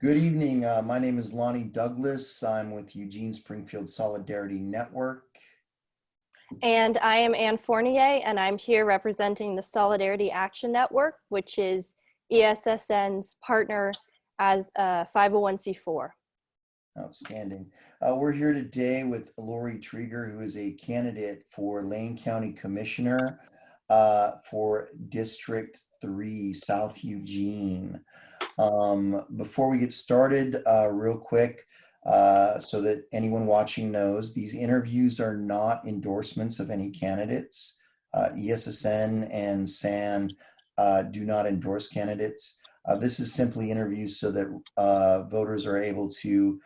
Good evening. My name is Lonnie Douglas. I'm with Eugene Springfield Solidarity Network. And I am Anne Fournier, and I'm here representing the Solidarity Action Network, which is ESSN's partner as a 501c4. Outstanding. We're here today with Laurie Trieger, who is a candidate for Lane County Commissioner for District 3, South Eugene. Before we get started, real quick, so that anyone watching knows, these interviews are not endorsements of any candidates. ESSN and SAN do not endorse candidates. This is simply interviews so that voters are able to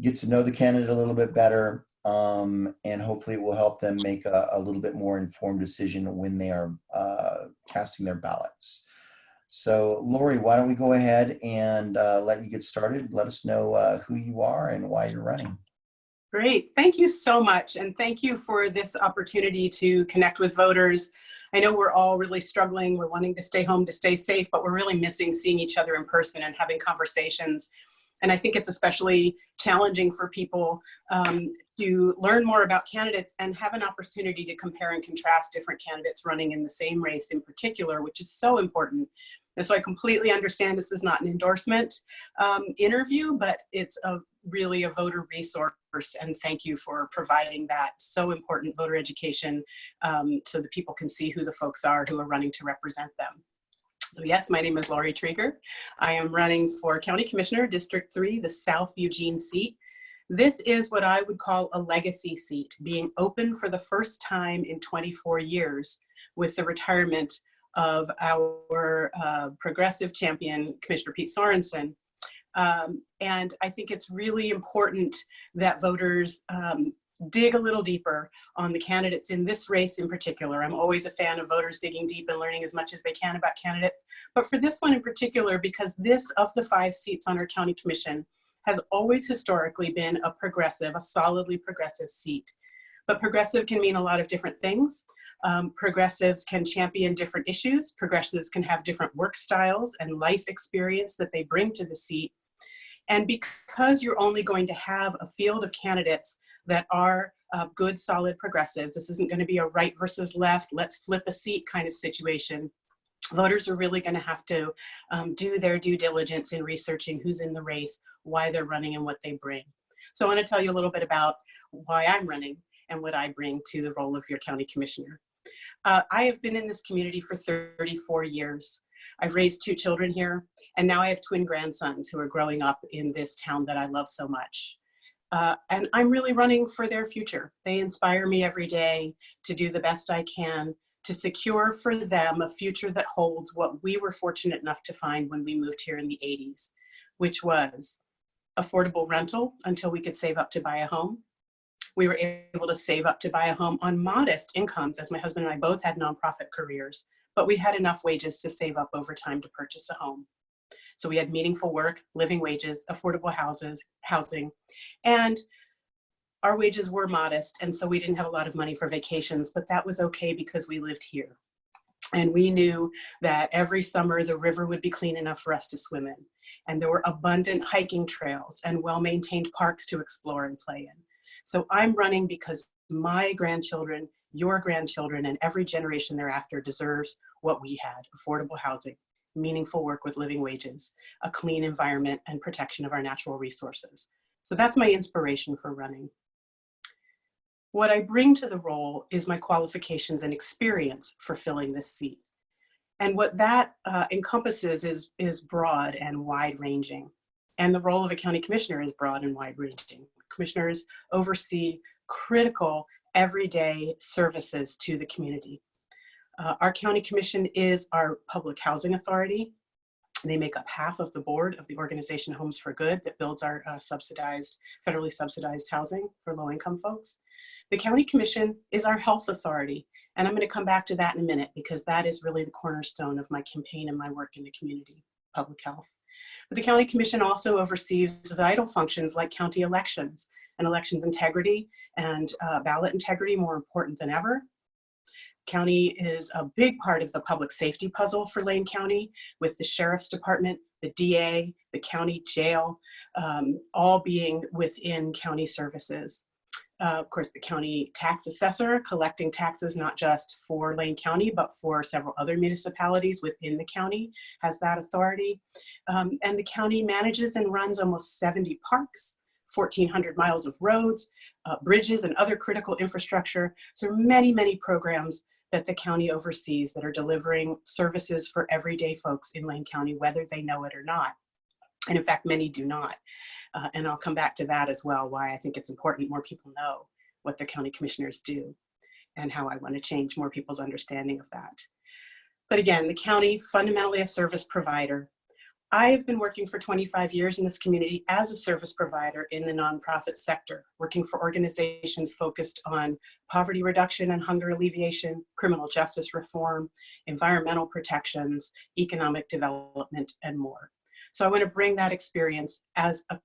get to know the candidate a little bit better, and hopefully it will help them make a little bit more informed decision when they are casting their ballots. So, Laurie, why don't we go ahead and let you get started? Let us know who you are and why you're running. Great. Thank you so much. And thank you for this opportunity to connect with voters. I know we're all really struggling. We're wanting to stay home to stay safe, but we're really missing seeing each other in person and having conversations. And I think it's especially challenging for people to learn more about candidates and have an opportunity to compare and contrast different candidates running in the same race in particular, which is so important. And so I completely understand this is not an endorsement interview, but it's really a voter resource. And thank you for providing that so important voter education so that people can see who the folks are who are running to represent them. So yes, my name is Laurie Trieger. I am running for County Commissioner, District 3, the South Eugene seat. This is what I would call a legacy seat, being open for the first time in 24 years with the retirement of our progressive champion, Commissioner Pete Sorensen. And I think it's really important that voters dig a little deeper on the candidates in this race in particular. I'm always a fan of voters digging deep and learning as much as they can about candidates. But for this one in particular, because this of the 5 seats on our county commission has always historically been a progressive, a solidly progressive seat. But progressive can mean a lot of different things. Progressives can champion different issues. Progressives can have different work styles and life experience that they bring to the seat. And because you're only going to have a field of candidates that are good, solid progressives, this isn't going to be a right versus left, let's flip a seat kind of situation. Voters are really going to have to do their due diligence in researching who's in the race, why they're running, and what they bring. So I want to tell you a little bit about why I'm running and what I bring to the role of your county commissioner. I have been in this community for 34 years. I've raised 2 children here, and now I have twin grandsons who are growing up in this town that I love so much. And I'm really running for their future. They inspire me every day to do the best I can to secure for them a future that holds what we were fortunate enough to find when we moved here in the 80s, which was affordable rental until we could save up to buy a home. We were able to save up to buy a home on modest incomes, as my husband and I both had nonprofit careers, but we had enough wages to save up over time to purchase a home. So we had meaningful work, living wages, affordable housing, and our wages were modest. And so we didn't have a lot of money for vacations, but that was okay because we lived here. And we knew that every summer the river would be clean enough for us to swim in. And there were abundant hiking trails and well-maintained parks to explore and play in. So I'm running because my grandchildren, your grandchildren, and every generation thereafter deserves what we had: affordable housing, meaningful work with living wages, a clean environment, and protection of our natural resources. So that's my inspiration for running. What I bring to the role is my qualifications and experience for filling this seat. And what that encompasses is broad and wide-ranging. And the role of a county commissioner is broad and wide-ranging. Commissioners oversee critical, everyday services to the community. Our county commission is our public housing authority. They make up half of the board of the organization Homes for Good that builds our federally subsidized housing for low-income folks. The county commission is our health authority, and I'm going to come back to that in a minute because that is really the cornerstone of my campaign and my work in the community, public health. But the county commission also oversees vital functions like county elections and elections integrity and ballot integrity, more important than ever. County is a big part of the public safety puzzle for Lane County, with the Sheriff's Department, the DA, the county jail, all being within county services. Of course, the county tax assessor collecting taxes not just for Lane County, but for several other municipalities within the county has that authority. And the county manages and runs almost 70 parks, 1,400 miles of roads, bridges, and other critical infrastructure. So many, many programs that the county oversees that are delivering services for everyday folks in Lane County, whether they know it or not. And in fact, many do not. And I'll come back to that as well, why I think it's important more people know what the county commissioners do and how I want to change more people's understanding of that. But again, the county, fundamentally a service provider. I have been working for 25 years in this community as a service provider in the nonprofit sector, working for organizations focused on poverty reduction and hunger alleviation, criminal justice reform, environmental protections, economic development, and more. So I want to bring that experience as a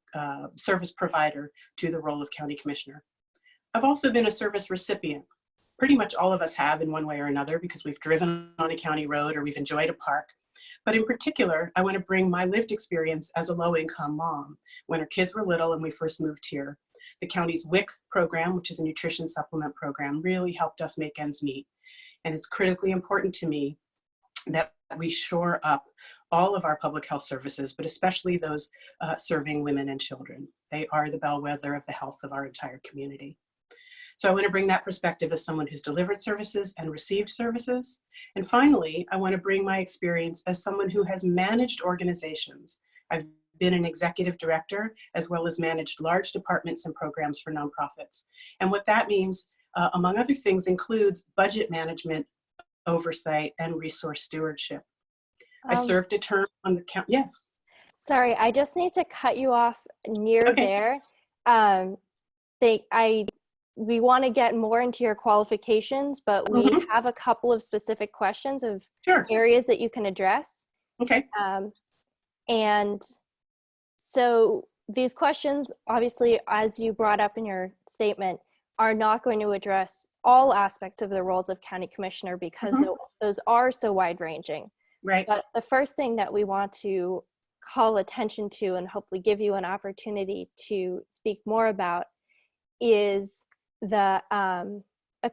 service provider to the role of county commissioner. I've also been a service recipient. Pretty much all of us have in one way or another, because we've driven on a county road or we've enjoyed a park. But in particular, I want to bring my lived experience as a low-income mom when her kids were little and we first moved here. The county's WIC program, which is a nutrition supplement program, really helped us make ends meet. And it's critically important to me that we shore up all of our public health services, but especially those serving women and children. They are the bellwether of the health of our entire community. So I want to bring that perspective as someone who's delivered services and received services. And finally, I want to bring my experience as someone who has managed organizations. I've been an executive director, as well as managed large departments and programs for nonprofits. And what that means, among other things, includes budget management, oversight, and resource stewardship. I served a term on the county. Yes. Sorry, I just need to cut you off near there. We want to get more into your qualifications, but we have a couple of specific questions of areas that you can address. Okay. And so these questions, obviously, as you brought up in your statement, are not going to address all aspects of the roles of county commissioner because those are so wide-ranging. Right. But the first thing that we want to call attention to and hopefully give you an opportunity to speak more about is a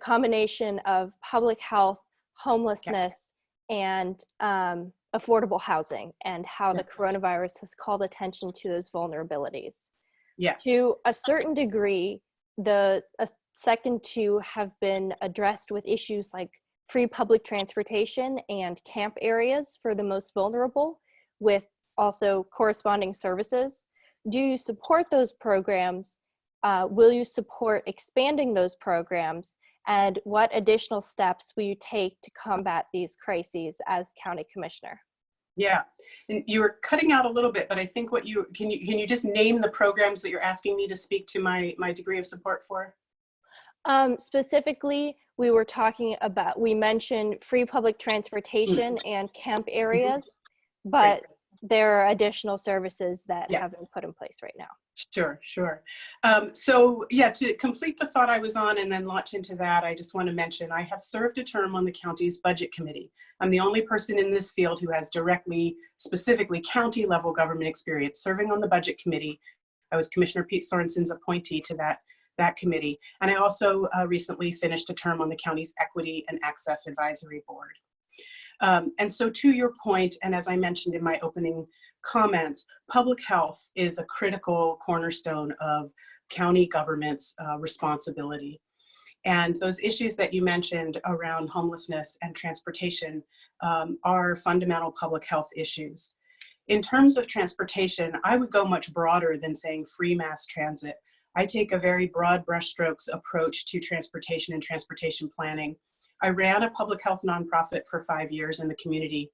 combination of public health, homelessness, and affordable housing, and how the coronavirus has called attention to those vulnerabilities. Yes. To a certain degree, the second two have been addressed with issues like free public transportation and camp areas for the most vulnerable, with also corresponding services. Do you support those programs? Will you support expanding those programs? And what additional steps will you take to combat these crises as county commissioner? Yeah, and you were cutting out a little bit, but I think what can you just name the programs that you're asking me to speak to my degree of support for? Specifically, we mentioned free public transportation and camp areas, but there are additional services that have been put in place right now. Sure. So yeah, to complete the thought I was on and then launch into that, I just want to mention I have served a term on the county's budget committee. I'm the only person in this field who has specifically county level government experience serving on the budget committee. I was Commissioner Pete Sorensen's appointee to that committee. And I also recently finished a term on the county's Equity and Access Advisory Board. And so to your point, and as I mentioned in my opening comments, public health is a critical cornerstone of county government's responsibility. And those issues that you mentioned around homelessness and transportation are fundamental public health issues. In terms of transportation, I would go much broader than saying free mass transit. I take a very broad brushstrokes approach to transportation and transportation planning. I ran a public health nonprofit for 5 years in the community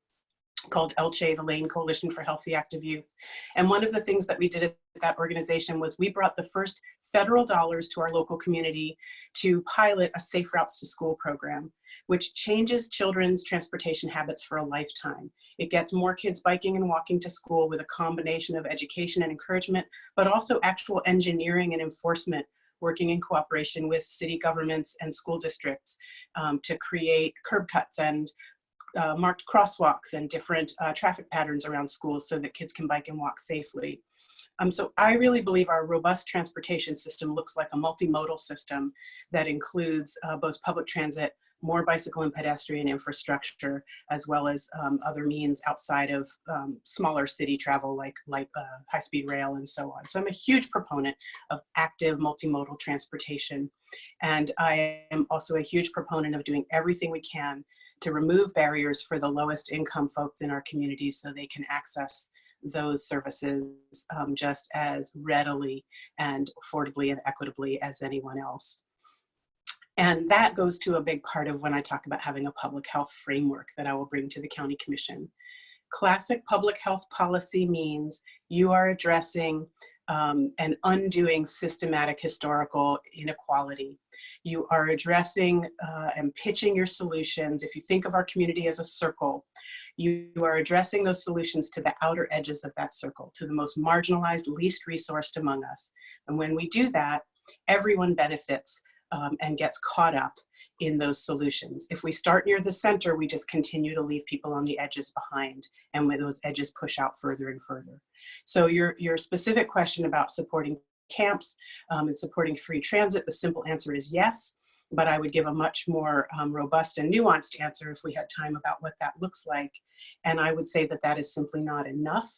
called ELCHE, the Lane Coalition for Healthy Active Youth. And one of the things that we did at that organization was we brought the first federal dollars to our local community to pilot a Safe Routes to School program, which changes children's transportation habits for a lifetime. It gets more kids biking and walking to school with a combination of education and encouragement, but also actual engineering and enforcement working in cooperation with city governments and school districts to create curb cuts and marked crosswalks and different traffic patterns around schools so that kids can bike and walk safely. So I really believe our robust transportation system looks like a multimodal system that includes both public transit, more bicycle and pedestrian infrastructure, as well as other means outside of smaller city travel like high-speed rail and so on. So I'm a huge proponent of active multimodal transportation. And I am also a huge proponent of doing everything we can to remove barriers for the lowest income folks in our communities so they can access those services just as readily and affordably and equitably as anyone else. And that goes to a big part of when I talk about having a public health framework that I will bring to the County Commission. Classic public health policy means you are addressing and undoing systematic historical inequality. You are addressing and pitching your solutions. If you think of our community as a circle, you are addressing those solutions to the outer edges of that circle, to the most marginalized, least resourced among us. And when we do that, everyone benefits and gets caught up in those solutions. If we start near the center, we just continue to leave people on the edges behind, and when those edges push out further and further. So your specific question about supporting camps and supporting free transit, the simple answer is yes, but I would give a much more robust and nuanced answer if we had time about what that looks like. And I would say that that is simply not enough.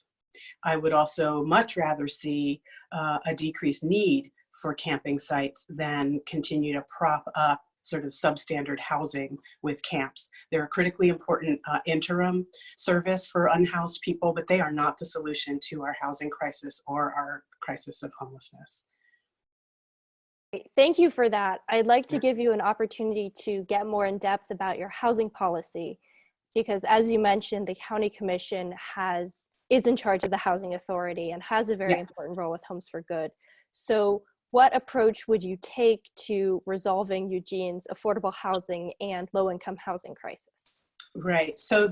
I would also much rather see a decreased need for camping sites than continue to prop up sort of substandard housing with camps. They're a critically important interim service for unhoused people, but they are not the solution to our housing crisis or our crisis of homelessness. Thank you for that. I'd like to give you an opportunity to get more in depth about your housing policy, because as you mentioned, the County Commission is in charge of the Housing Authority and has a very important role with Homes for Good. So what approach would you take to resolving Eugene's affordable housing and low-income housing crisis? Right. So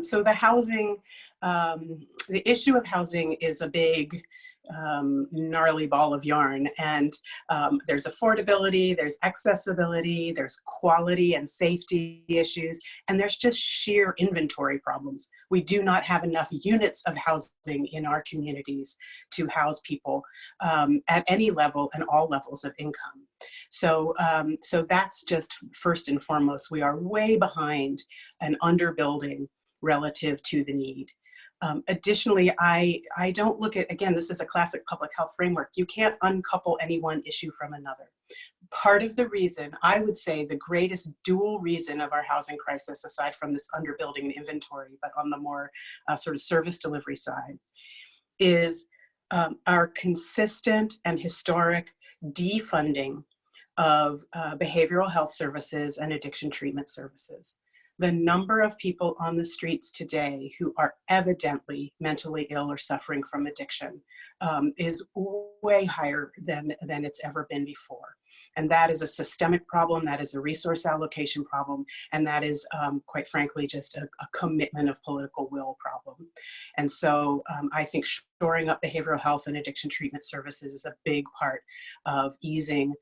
so the housing, the issue of housing is a big, gnarly ball of yarn, and there's affordability, there's accessibility, there's quality and safety issues, and there's just sheer inventory problems. We do not have enough units of housing in our communities to house people at any level and all levels of income. So that's just first and foremost. We are way behind and underbuilding relative to the need. Additionally, I don't look at, again, this is a classic public health framework. You can't uncouple any one issue from another. Part of the reason, I would say the greatest dual reason of our housing crisis, aside from this underbuilding and inventory, but on the more sort of service delivery side, is our consistent and historic defunding of behavioral health services and addiction treatment services. The number of people on the streets today who are evidently mentally ill or suffering from addiction is way higher than it's ever been before. And that is a systemic problem, that is a resource allocation problem, and that is, quite frankly, just a commitment of political will problem. And so I think shoring up behavioral health and addiction treatment services is a big part of easing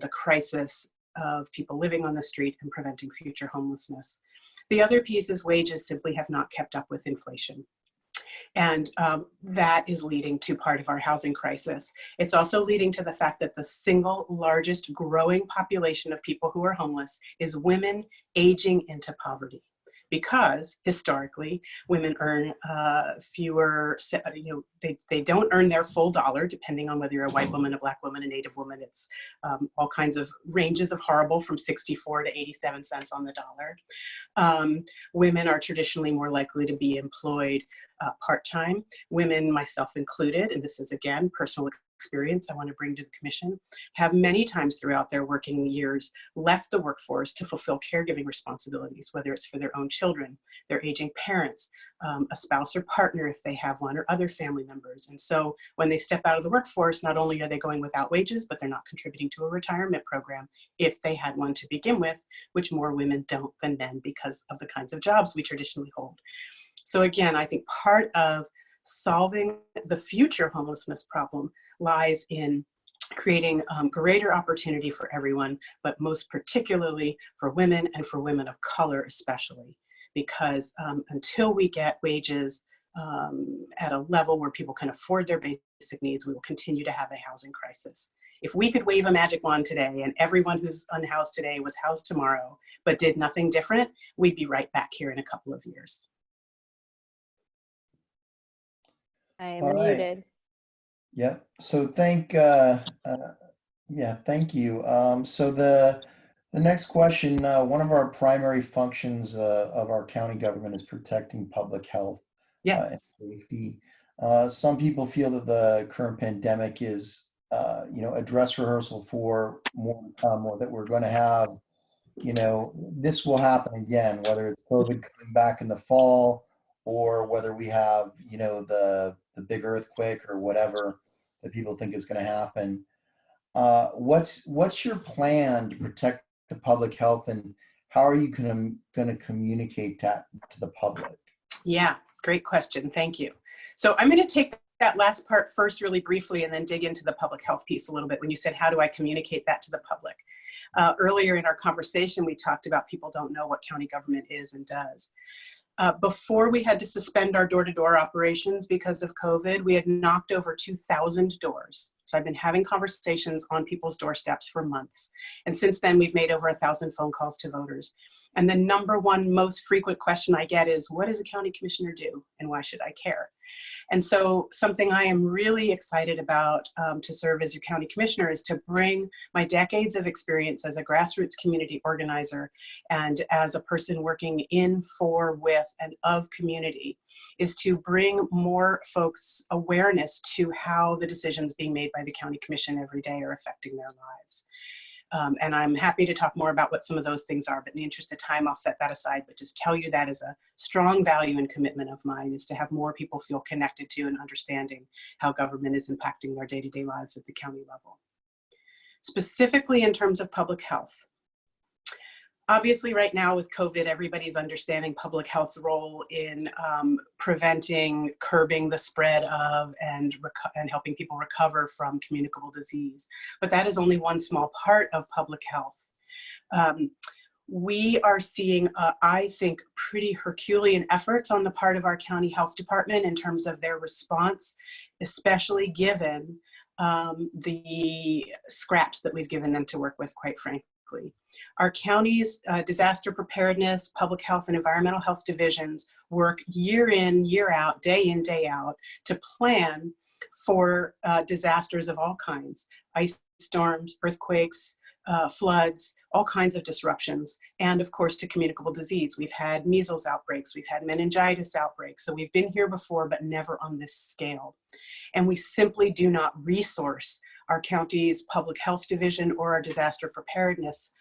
the crisis of people living on the street and preventing future homelessness. The other piece is wages simply have not kept up with inflation. And that is leading to part of our housing crisis. It's also leading to the fact that the single largest growing population of people who are homeless is women aging into poverty. Because historically, women earn fewer, they don't earn their full dollar, depending on whether you're a white woman, a black woman, a native woman. It's all kinds of ranges of horrible, from 64 to 87 cents on the dollar. Women are traditionally more likely to be employed part-time. Women, myself included, and this is again personal experience I want to bring to the commission, have many times throughout their working years left the workforce to fulfill caregiving responsibilities, whether it's for their own children, their aging parents, a spouse or partner if they have one, or other family members. And so when they step out of the workforce, not only are they going without wages, but they're not contributing to a retirement program if they had one to begin with, which more women don't than men because of the kinds of jobs we traditionally hold. So again, I think part of solving the future homelessness problem lies in creating greater opportunity for everyone, but most particularly for women and for women of color especially, because until we get wages at a level where people can afford their basic needs, we will continue to have a housing crisis. If we could wave a magic wand today and everyone who's unhoused today was housed tomorrow, but did nothing different, we'd be right back here in a couple of years. I am All right. muted. Yep. So yeah, thank you. So the next question, one of our primary functions of our county government is protecting public health Yes. and safety. Some people feel that the current pandemic is, a dress rehearsal for more to come, or that we're going to have, this will happen again, whether it's COVID coming back in the fall, or whether we have, the big earthquake or whatever that people think is going to happen. What's your plan to protect the public health, and how are you going to communicate that to the public? Yeah, great question. Thank you. So I'm going to take that last part first really briefly and then dig into the public health piece a little bit when you said, how do I communicate that to the public? Earlier in our conversation, we talked about people don't know what county government is and does. Before we had to suspend our door-to-door operations because of COVID, we had knocked over 2,000 doors. So I've been having conversations on people's doorsteps for months. And since then, we've made over 1,000 phone calls to voters. And the number one most frequent question I get is, what does a county commissioner do and why should I care? And so something I am really excited about to serve as your county commissioner is to bring my decades of experience as a grassroots community organizer and as a person working in, for, with, and of community, is to bring more folks awareness to how the decisions being made by the county commission every day are affecting their lives. And I'm happy to talk more about what some of those things are, but in the interest of time, I'll set that aside, but just tell you that is a strong value and commitment of mine, is to have more people feel connected to and understanding how government is impacting their day-to-day lives at the county level. Specifically in terms of public health. Obviously, right now with COVID, everybody's understanding public health's role in preventing, curbing the spread of, and helping people recover from communicable disease. But that is only one small part of public health. We are seeing, I think, pretty Herculean efforts on the part of our county health department in terms of their response, especially given the scraps that we've given them to work with, quite frankly. Our county's disaster preparedness, public health, and environmental health divisions work year in, year out, day out, to plan for disasters of all kinds: ice storms, earthquakes, floods, all kinds of disruptions, and of course to communicable disease. We've had measles outbreaks, we've had meningitis outbreaks, so we've been here before, but never on this scale. And we simply do not resource our county's public health division or our disaster preparedness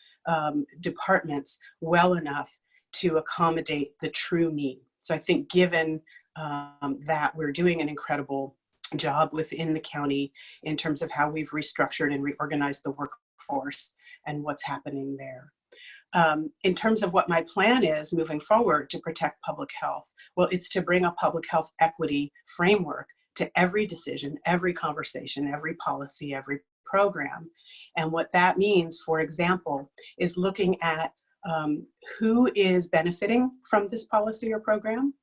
departments well enough to accommodate the true need. So I think given that, we're doing an incredible job within the county in terms of how we've restructured and reorganized the workforce and what's happening there. In terms of what my plan is moving forward to protect public health, well, it's to bring a public health equity framework to every decision, every conversation, every policy, every program. And what that means, for example, is looking at who is benefiting from this policy or program,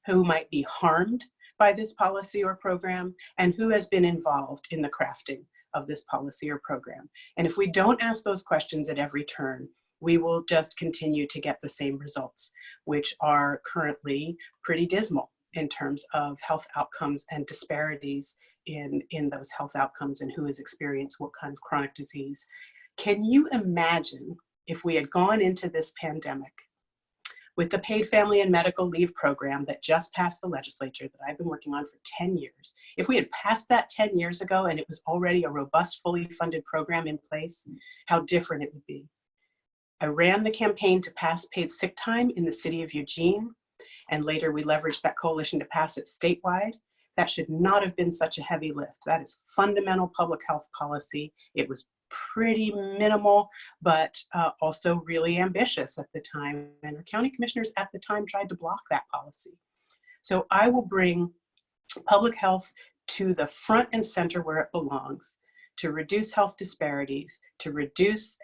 who might be harmed by this policy or program, and who has been involved in the crafting of this policy or program. And if we don't ask those questions at every turn, we will just continue to get the same results, which are currently pretty dismal in terms of health outcomes and disparities in those health outcomes and who has experienced what kind of chronic disease. Can you imagine if we had gone into this pandemic with the paid family and medical leave program that just passed the legislature that I've been working on for 10 years, if we had passed that 10 years ago and it was already a robust, fully funded program in place, how different it would be. I ran the campaign to pass paid sick time in the city of Eugene, and later we leveraged that coalition to pass it statewide. That should not have been such a heavy lift. That is fundamental public health policy. It was pretty minimal, but also really ambitious at the time. And our county commissioners at the time tried to block that policy. So I will bring public health to the front and center where it belongs, to reduce health disparities, to reduce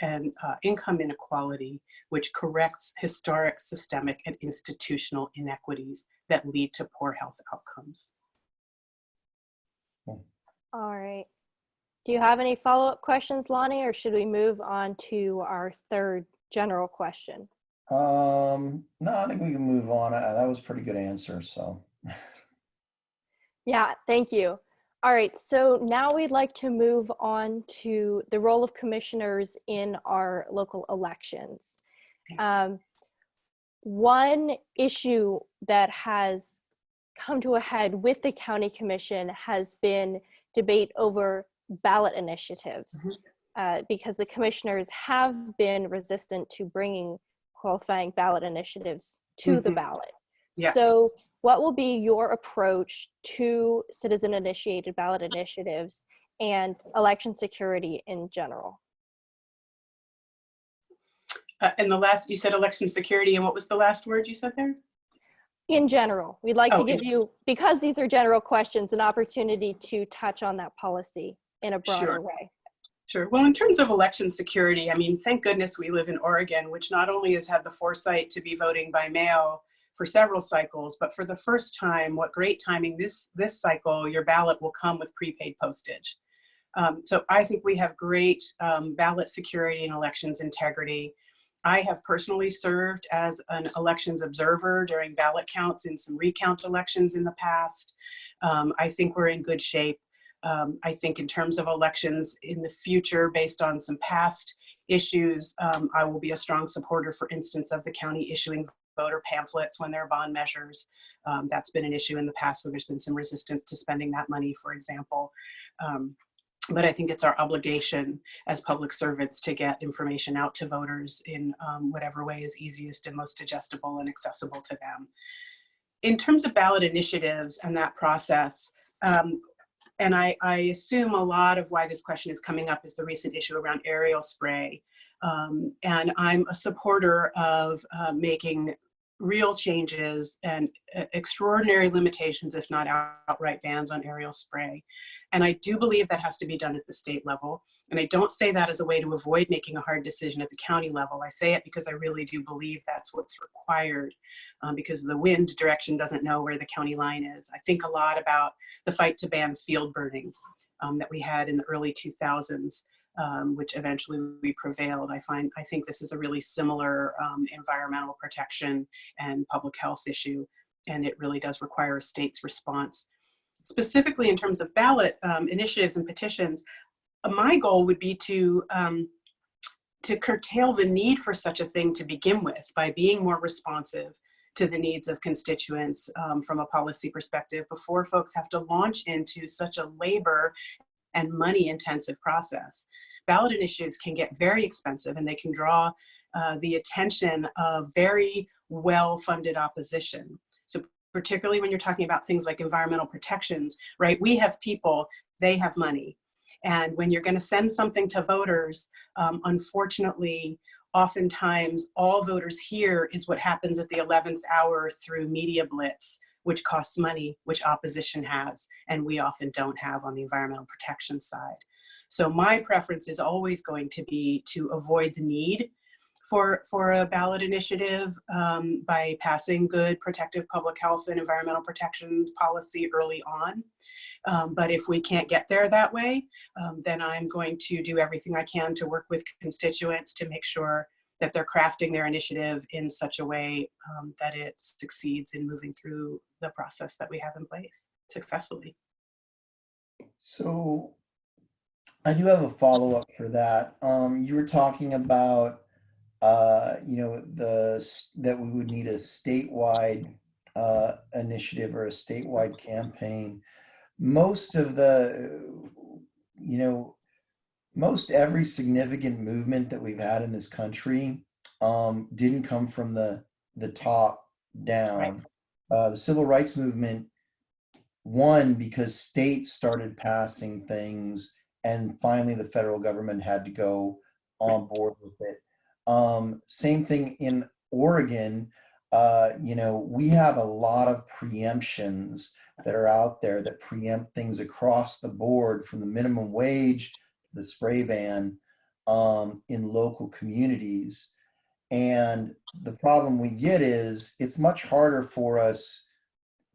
income inequality, which corrects historic, systemic, and institutional inequities that lead to poor health outcomes. All right. Do you have any follow-up questions, Lonnie, or should we move on to our third general question? No, I think we can move on. That was a pretty good answer, so. Yeah, thank you. All right, so now we'd like to move on to the role of commissioners in our local elections. One issue that has come to a head with the county commission has been debate over ballot initiatives, because the commissioners have been resistant to bringing qualifying ballot initiatives to the ballot. Yeah. So what will be your approach to citizen-initiated ballot initiatives and election security in general? And the last, you said election security, and what was the last word you said there? In general, we'd like to give you, because these are general questions, an opportunity to touch on that policy in a broader way. Sure. Well, in terms of election security, I mean, thank goodness we live in Oregon, which not only has had the foresight to be voting by mail for several cycles, but for the first time, what great timing, this cycle, your ballot will come with prepaid postage. So I think we have great ballot security and elections integrity. I have personally served as an elections observer during ballot counts in some recount elections in the past. I think we're in good shape. I think in terms of elections in the future, based on some past issues, I will be a strong supporter, for instance, of the county issuing voter pamphlets when there are bond measures. That's been an issue in the past where there's been some resistance to spending that money, for example. But I think it's our obligation as public servants to get information out to voters in whatever way is easiest and most digestible and accessible to them. In terms of ballot initiatives and that process, and I assume a lot of why this question is coming up is the recent issue around aerial spray. And I'm a supporter of making real changes and extraordinary limitations, if not outright bans on aerial spray. And I do believe that has to be done at the state level. And I don't say that as a way to avoid making a hard decision at the county level. I say it because I really do believe that's what's required, because the wind direction doesn't know where the county line is. I think a lot about the fight to ban field burning that we had in the early 2000s. Which eventually we prevailed. I think this is a really similar environmental protection and public health issue, and it really does require a state's response. Specifically in terms of ballot initiatives and petitions, my goal would be to curtail the need for such a thing to begin with by being more responsive to the needs of constituents from a policy perspective before folks have to launch into such a labor and money-intensive process. Ballot initiatives can get very expensive and they can draw the attention of very well-funded opposition. So particularly when you're talking about things like environmental protections, right? We have people, they have money. And when you're gonna send something to voters, unfortunately, oftentimes all voters hear is what happens at the 11th hour through media blitz, which costs money, which opposition has, and we often don't have on the environmental protection side. So my preference is always going to be to avoid the need for a ballot initiative by passing good protective public health and environmental protection policy early on. But if we can't get there that way, then I'm going to do everything I can to work with constituents to make sure that they're crafting their initiative in such a way that it succeeds in moving through the process that we have in place successfully. So I do have a follow-up for that. You were talking about, you know, that we would need a statewide initiative or a statewide campaign. Most of the, you know, most every significant movement that we've had in this country didn't come from the top down. Right. The civil rights movement won because states started passing things, and finally the federal government had to go on board with it. Same thing in Oregon. You know, we have a lot of preemptions that are out there that preempt things across the board, from the minimum wage, the spray ban in local communities. And the problem we get is it's much harder for us,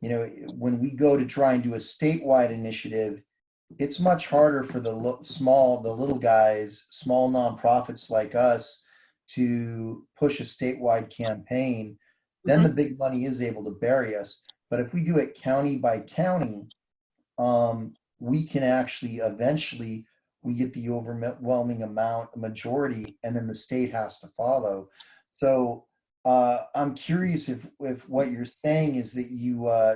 when we go to try and do a statewide initiative, it's much harder for the little guys, small nonprofits like us to push a statewide campaign. Then the Mhm. big money is able to bury us. But if we do it county by county, we can actually eventually we get the overwhelming majority, and then the state has to follow. So I'm curious if what you're saying is that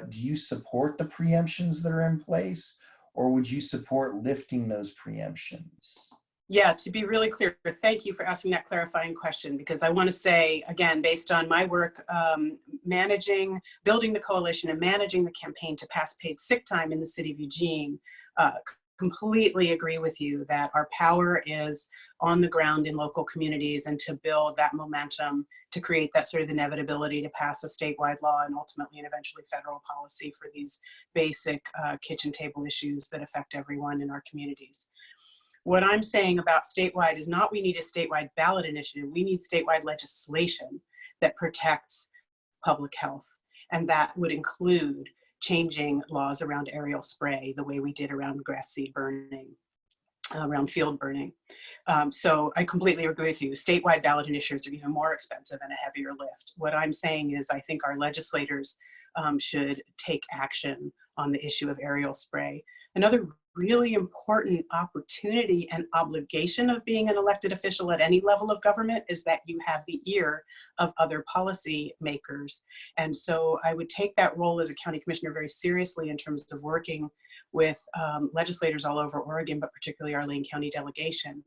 do you support the preemptions that are in place, or would you support lifting those preemptions? Yeah, to be really clear, thank you for asking that clarifying question, because I want to say, again, based on my work building the coalition and managing the campaign to pass paid sick time in the city of Eugene, completely agree with you that our power is on the ground in local communities, and to build that momentum to create that sort of inevitability to pass a statewide law and ultimately and eventually federal policy for these basic kitchen table issues that affect everyone in our communities. What I'm saying about statewide is not we need a statewide ballot initiative. We need statewide legislation that protects public health. And that would include changing laws around aerial spray the way we did around grass seed burning, around field burning. So I completely agree with you. Statewide ballot initiatives are even more expensive and a heavier lift. What I'm saying is I think our legislators should take action on the issue of aerial spray. Another really important opportunity and obligation of being an elected official at any level of government is that you have the ear of other policy makers. And so I would take that role as a county commissioner very seriously in terms of working with legislators all over Oregon, but particularly our Lane County delegation,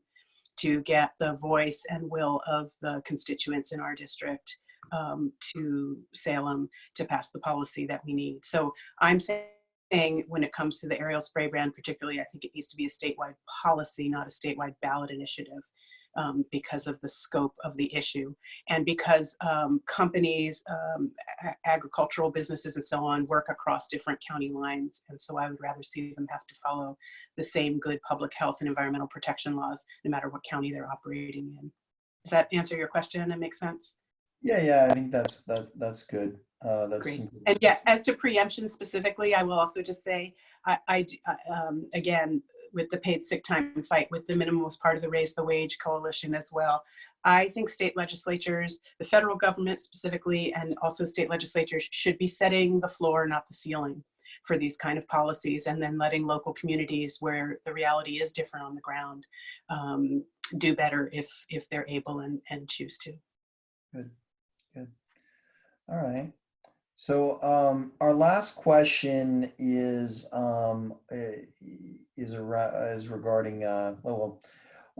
to get the voice and will of the constituents in our district to Salem to pass the policy that we need. So I'm saying when it comes to the aerial spray ban particularly, I think it needs to be a statewide policy, not a statewide ballot initiative, because of the scope of the issue, and because companies, agricultural businesses and so on work across different county lines. And so I would rather see them have to follow the same good public health and environmental protection laws, no matter what county they're operating in. Does that answer your question and make sense? Yeah, I think that's good. Great. And yeah, as to preemption specifically, I will also just say, again, with the paid sick time fight, with the minimum was part of the Raise the Wage coalition as well. I think state legislatures, the federal government specifically, and also state legislatures should be setting the floor, not the ceiling, for these kind of policies, and then letting local communities where the reality is different on the ground do better if they're able and choose to. Good. All right. So our last question is regarding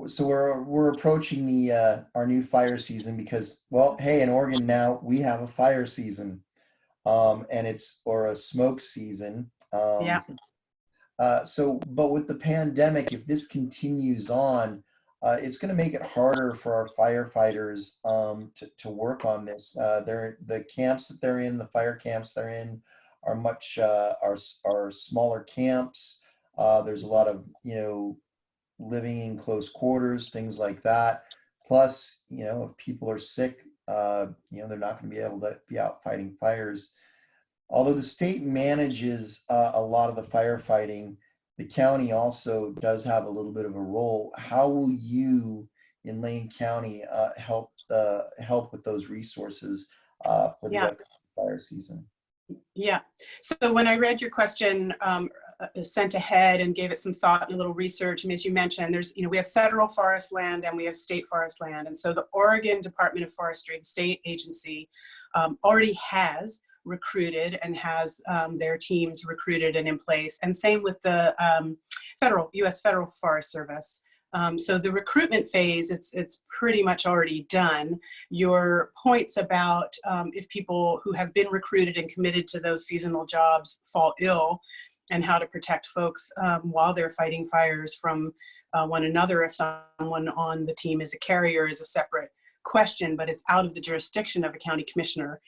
so we're approaching the our new fire season, because, well, hey, in Oregon now we have a fire season, and or a smoke season. Yeah. But with the pandemic, if this continues on, it's going to make it harder for our firefighters to work on this. The camps that they're in, the fire camps they're in, are are smaller camps. There's a lot of living in close quarters, things like that. Plus, if people are sick, they're not going to be able to be out fighting fires. Although the state manages a lot of the firefighting, the county also does have a little bit of a role. How will you in Lane County help with those resources for the Yeah. upcoming fire season? Yeah. So when I read your question, sent ahead and gave it some thought and a little research, and as you mentioned, we have federal forest land and we have state forest land. And so the Oregon Department of Forestry, the state agency, already has recruited and has their teams recruited and in place. And same with the U.S. Federal Forest Service. So the recruitment phase, it's pretty much already done. Your points about if people who have been recruited and committed to those seasonal jobs fall ill, and how to protect folks while they're fighting fires from one another, if someone on the team is a carrier, is a separate question, but it's out of the jurisdiction of a county commissioner.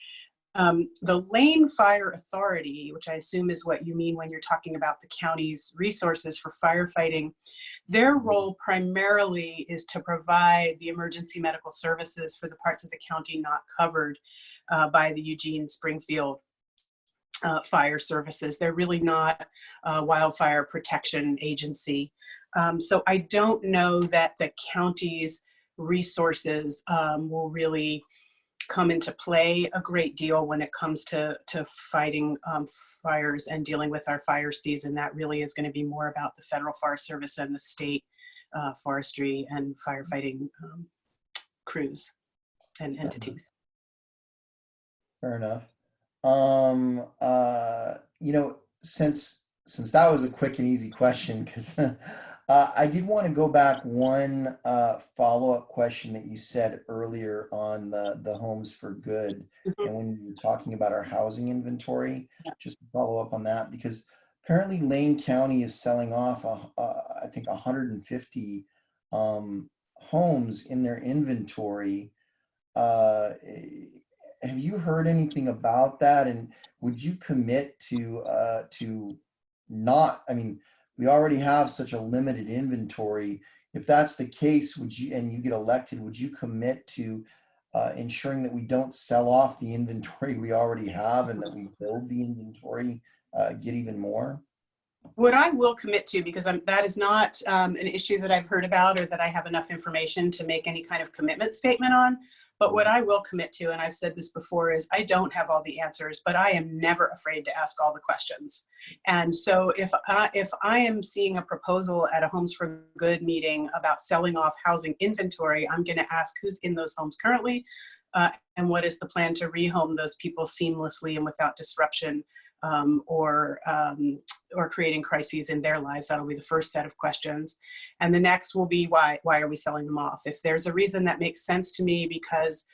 The Lane Fire Authority, which I assume is what you mean when you're talking about the county's resources for firefighting, their role primarily is to provide the emergency medical services for the parts of the county not covered by the Eugene Springfield fire services. They're really not a wildfire protection agency. So I don't know that the county's resources will really come into play a great deal when it comes to fighting fires and dealing with our fire season. That really is going to be more about the Federal Forest Service and the state forestry and firefighting crews and entities. Fair enough. You know, since that was a quick and easy question, because I did want to go back one follow-up question that you said earlier on the Homes for Good, and when you were talking about our housing inventory, just to follow up on that, because apparently Lane County is selling off, I think, 150 homes in their inventory. Have you heard anything about that? And would you commit to not, I mean, we already have such a limited inventory. If that's the case, would you, and you get elected, would you commit to ensuring that we don't sell off the inventory we already have and that we build the inventory, get even more? What I will commit to, because that is not an issue that I've heard about or that I have enough information to make any kind of commitment statement on, but what I will commit to, and I've said this before, is I don't have all the answers, but I am never afraid to ask all the questions. And so if I am seeing a proposal at a Homes for Good meeting about selling off housing inventory, I'm going to ask who's in those homes currently, and what is the plan to rehome those people seamlessly and without disruption, or creating crises in their lives. That'll be the first set of questions. And the next will be, why are we selling them off? If there's a reason that makes sense to me, because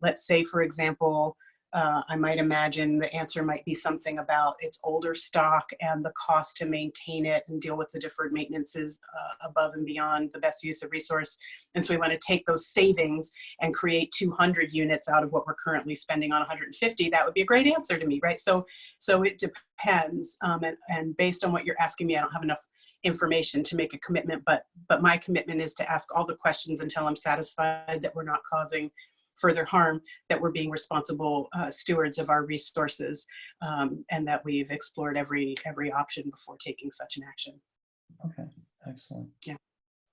let's say, for example, I might imagine the answer might be something about its older stock and the cost to maintain it and deal with the deferred maintenances above and beyond the best use of resource. And so we want to take those savings and create 200 units out of what we're currently spending on 150. That would be a great answer to me, right? So it depends. And based on what you're asking me, I don't have enough information to make a commitment, but my commitment is to ask all the questions until I'm satisfied that we're not causing further harm, that we're being responsible stewards of our resources, and that we've explored every option before taking such an action. Okay, excellent. Yeah.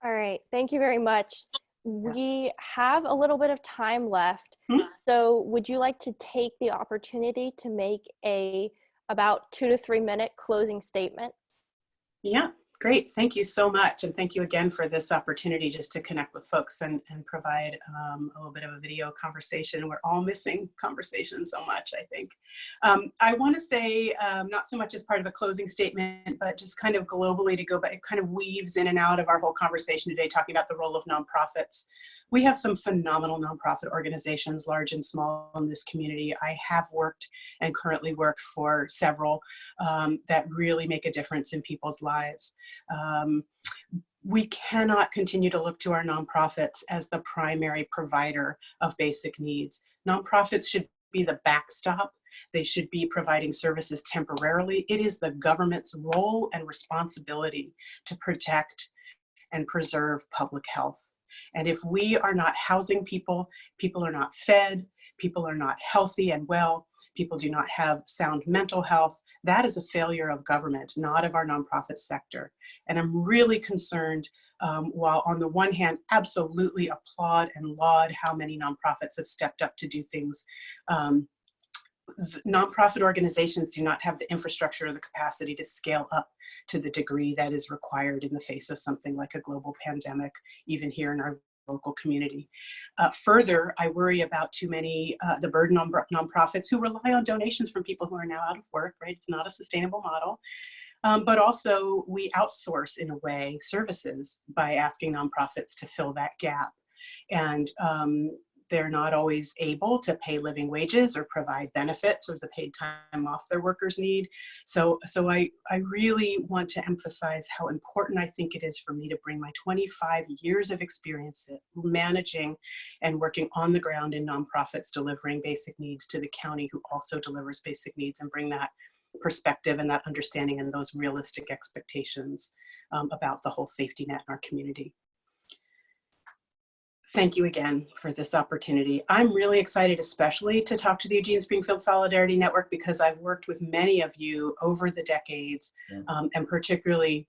All right, thank you very much. We have a little bit of time left. So would you like to take the opportunity to make a about 2 to 3 minute closing statement? Yeah, great. Thank you so much. And thank you again for this opportunity just to connect with folks and provide a little bit of a video conversation. We're all missing conversation so much, I think. I want to say, not so much as part of a closing statement, but just kind of globally to go back, it kind of weaves in and out of our whole conversation today, talking about the role of nonprofits. We have some phenomenal nonprofit organizations, large and small, in this community. I have worked and currently work for several that really make a difference in people's lives. We cannot continue to look to our nonprofits as the primary provider of basic needs. Nonprofits should be the backstop. They should be providing services temporarily. It is the government's role and responsibility to protect and preserve public health. And if we are not housing people, people are not fed, people are not healthy and well, people do not have sound mental health, that is a failure of government, not of our nonprofit sector. And I'm really concerned, while on the one hand, absolutely applaud and laud how many nonprofits have stepped up to do things, nonprofit organizations do not have the infrastructure or the capacity to scale up to the degree that is required in the face of something like a global pandemic, even here in our local community. Further, I worry about too many, the burden on nonprofits who rely on donations from people who are now out of work, right? It's not a sustainable model. But also we outsource, in a way, services by asking nonprofits to fill that gap. And they're not always able to pay living wages or provide benefits or the paid time off their workers need. So I really want to emphasize how important I think it is for me to bring my 25 years of experience at managing and working on the ground in nonprofits delivering basic needs to the county who also delivers basic needs, and bring that perspective and that understanding and those realistic expectations about the whole safety net in our community. Thank you again for this opportunity. I'm really excited, especially to talk to the Eugene Springfield Solidarity Network, because I've worked with many of you over the decades, and particularly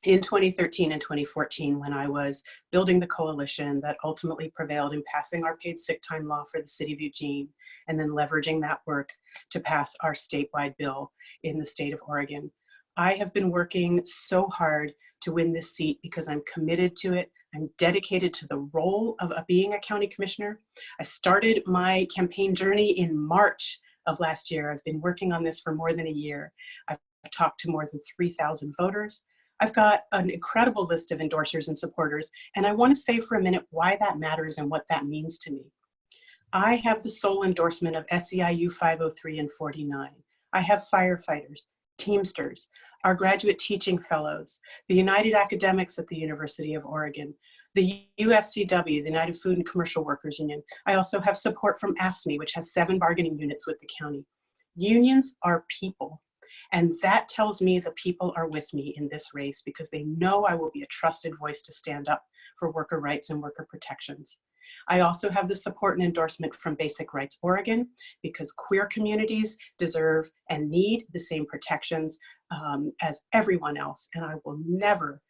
in 2013 and 2014, when I was building the coalition that ultimately prevailed in passing our paid sick time law for the city of Eugene, and then leveraging that work to pass our statewide bill in the state of Oregon. I have been working so hard to win this seat because I'm committed to it. I'm dedicated to the role of being a county commissioner. I started my campaign journey in March of last year. I've been working on this for more than a year. I've talked to more than 3,000 voters. I've got an incredible list of endorsers and supporters, and I want to say for a minute why that matters and what that means to me. I have the sole endorsement of SEIU 503 and 49. I have firefighters, Teamsters, our graduate teaching fellows, the United Academics at the University of Oregon, the UFCW, the United Food and Commercial Workers Union. I also have support from AFSCME, which has 7 bargaining units with the county. Unions are people, and that tells me the people are with me in this race because they know I will be a trusted voice to stand up for worker rights and worker protections. I also have the support and endorsement from Basic Rights Oregon, because queer communities deserve and need the same protections as everyone else, and I will never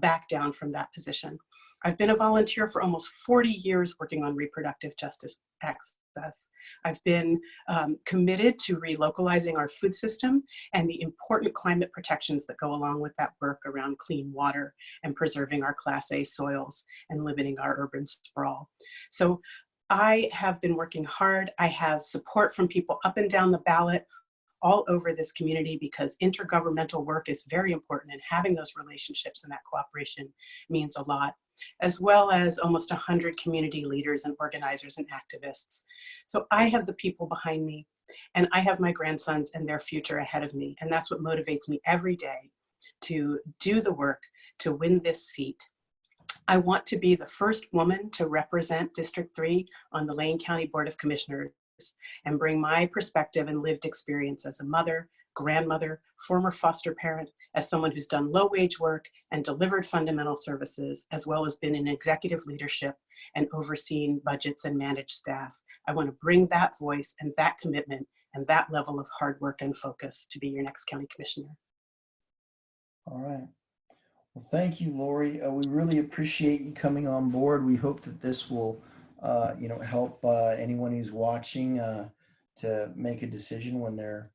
back down from that position. I've been a volunteer for almost 40 years working on reproductive justice access. I've been committed to relocalizing our food system and the important climate protections that go along with that work around clean water and preserving our Class A soils and limiting our urban sprawl. So I have been working hard. I have support from people up and down the ballot all over this community, because intergovernmental work is very important, and having those relationships and that cooperation means a lot, as well as almost 100 community leaders and organizers and activists. So I have the people behind me, and I have my grandsons and their future ahead of me, and that's what motivates me every day to do the work to win this seat. I want to be the first woman to represent District 3 on the Lane County Board of Commissioners and bring my perspective and lived experience as a mother, grandmother, former foster parent, as someone who's done low-wage work and delivered fundamental services, as well as been in executive leadership and overseen budgets and managed staff. I want to bring that voice and that commitment and that level of hard work and focus to be your next county commissioner. All right. Well, thank you, Laurie. We really appreciate you coming on board. We hope that this will help anyone who's watching to make a decision when they're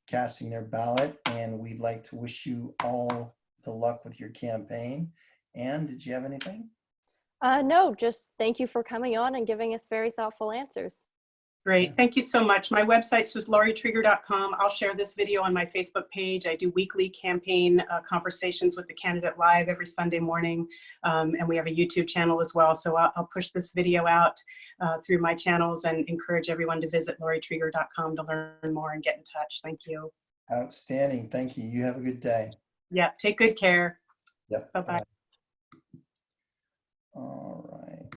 casting their ballot. And we'd like to wish you all the luck with your campaign. Anne, did you have anything? No, just thank you for coming on and giving us very thoughtful answers. Great, thank you so much. My website's just laurietrieger.com. I'll share this video on my Facebook page. I do weekly campaign conversations with the candidate live every Sunday morning. And we have a YouTube channel as well. So I'll push this video out through my channels and encourage everyone to visit laurietrieger.com to learn more and get in touch. Thank you. Outstanding. Thank you. You have a good day. Yeah, take good care. Yep. Bye-bye. All right.